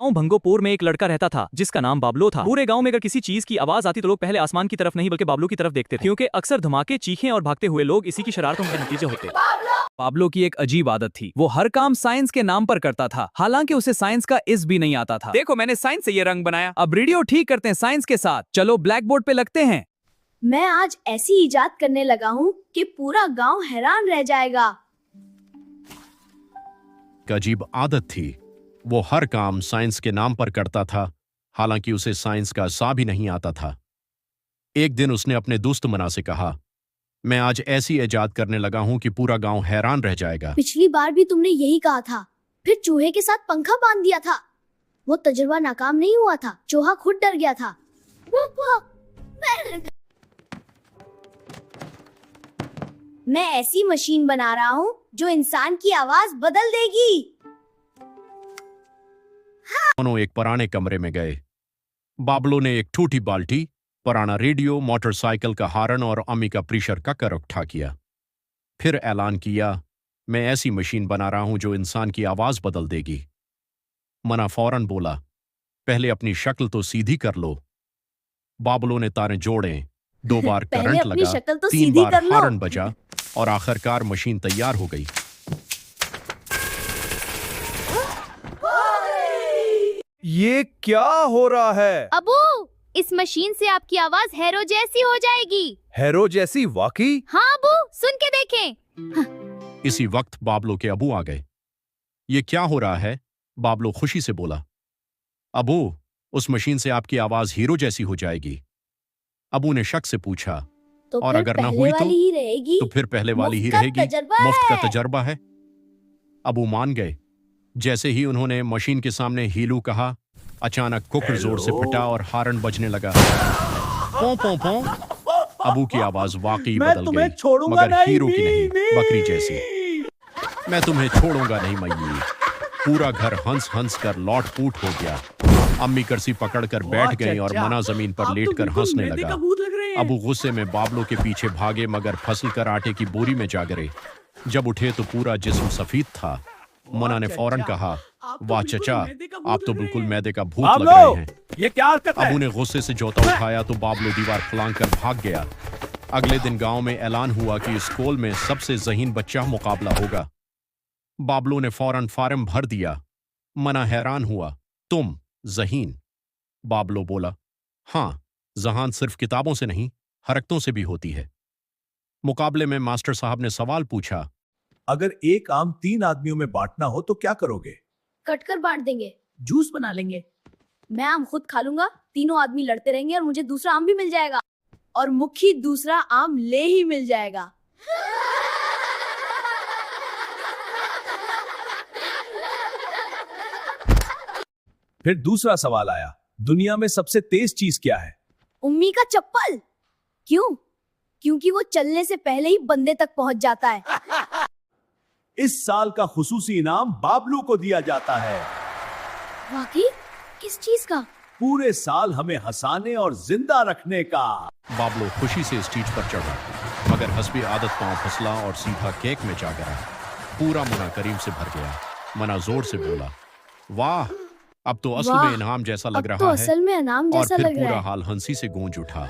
गांव भंगोपुर में एक लड़का रहता था जिसका नाम बाबलो था। पूरे गांव में अगर किसी चीज की आवाज आती तो लोग पहले आसमान की तरफ नहीं बल्कि बाबलो की तरफ देखते थे, क्योंकि अक्सर धमाके, चीखें और भागते हुए लोग इसी की शरारतों के नतीजे होते। बाबलो की एक अजीब आदत थी, वो हर काम साइंस के नाम पर करता था, हालांकि उसे साइंस का इस भी नहीं आता था। देखो, मैंने साइंस से ये रंग बनाया, अब रेडियो ठीक करते हैं साइंस के साथ, चलो ब्लैक बोर्ड पे लगते हैं। मैं आज ऐसी इजाद करने लगा हूँ कि पूरा गांव हैरान रह जाएगा। अजीब आदत थी, वो हर काम साइंस के नाम पर करता था, हालांकि उसे साइंस का सा भी नहीं आता था। एक दिन उसने अपने दोस्त मना से कहा, मैं आज ऐसी इजाद करने लगा हूं कि पूरा गांव हैरान रह जाएगा। पिछली बार भी तुमने यही कहा था, फिर चूहे के साथ पंखा बांध दिया था। वो तजुर्बा नाकाम नहीं हुआ था, चूहा खुद डर गया था। मैं ऐसी मशीन बना रहा हूँ जो इंसान की आवाज बदल देगी। दोनों एक पुराने कमरे में गए। बाबलो ने एक टूटी बाल्टी, पुराना रेडियो, मोटरसाइकिल का हॉर्न और अम्मी का प्रेशर कुकर उठा किया। फिर ऐलान किया, मैं ऐसी मशीन बना रहा हूं जो इंसान की आवाज बदल देगी। मना फौरन बोला, पहले अपनी शक्ल तो सीधी कर लो। बाबलो ने तारे जोड़े, 2 बार करंट लगा, 3 बार हॉर्न बजा और आखिरकार मशीन तैयार हो गई। ये क्या हो रहा है? अबू, इस मशीन से आपकी आवाज हैरो जैसी हो जाएगी। हैरो जैसी? वाकई? हाँ अबू, सुन के देखें। इसी वक्त बाबलो के अबू आ गए। ये क्या हो रहा है? बाबलो खुशी से बोला। अबू, उस मशीन से आपकी आवाज हीरो जैसी हो जाएगी। अबू ने शक से पूछा, तो और अगर ना हुई तो फिर पहले वाली ही रहेगी। मुफ्त का तजर्बा है। अबू मान गए। जैसे ही उन्होंने मशीन के सामने हीलू कहा, अचानक कुकर जोर से फटा और हॉर्न बजने लगा। पौ पौ पौ। अबू की आवाज वाकई बदल गई, मगर हीरो की नहीं, बकरी जैसी। मैं तुम्हें छोड़ूंगा नहीं मय्ई। पूरा घर हंस हंस कर लौट पूट हो गया। अम्मी कर्सी पकड़कर बैठ गई और मना जमीन पर लेटकर हंसने लगा। अबू गुस्से में बाबलो के पीछे भागे, मगर फसल कर आटे की बोरी में जा गिरे। जब उठे तो पूरा जिस्म सफेद था। मना ने फौरन कहा, वाह चचा, आप तो बिल्कुल मैदे का भूत लग रहे हैं। ये क्या हरकत है? अबू ने गुस्से से जूता उठाया तो बाबलो दीवार फलांग कर भाग गया। अगले दिन गांव में ऐलान हुआ कि स्कूल में सबसे ज़हीन बच्चा मुकाबला होगा। बाबलो ने फौरन फार्म भर दिया। मना हैरान हुआ, तुम ज़हीन? बाबलो बोला, हाँ, जहान सिर्फ किताबों से नहीं, हरकतों से भी होती है। मुकाबले में मास्टर साहब ने सवाल पूछा, अगर एक आम 3 आदमियों में बांटना हो तो क्या करोगे? कटकर बांट देंगे। जूस बना लेंगे। मैं आम खुद खा लूंगा, तीनों आदमी लड़ते रहेंगे और मुझे दूसरा आम भी मिल जाएगा, और मुखी दूसरा आम ले ही मिल जाएगा। फिर दूसरा सवाल आया, दुनिया में सबसे तेज चीज क्या है? उम्मी का चप्पल। क्यों? क्योंकि वो चलने से पहले ही बंदे तक पहुंच जाता है। इस साल का खुसूसी इनाम बाबलू को दिया जाता है। वाकई? किस चीज का? पूरे साल हमें हंसाने और जिंदा रखने का। बाबलो खुशी से स्टेज पर चढ़ा, मगर हस्बी आदत पांव फिसला और सीधा केक में जा गिरा। पूरा मना करीम से भर गया। मना जोर से बोला, वाह, अब तो असल में इनाम जैसा लग रहा है। असल में इनाम जैसा और फिर लग रहा पूरा है। हाल हंसी से गूंज उठा।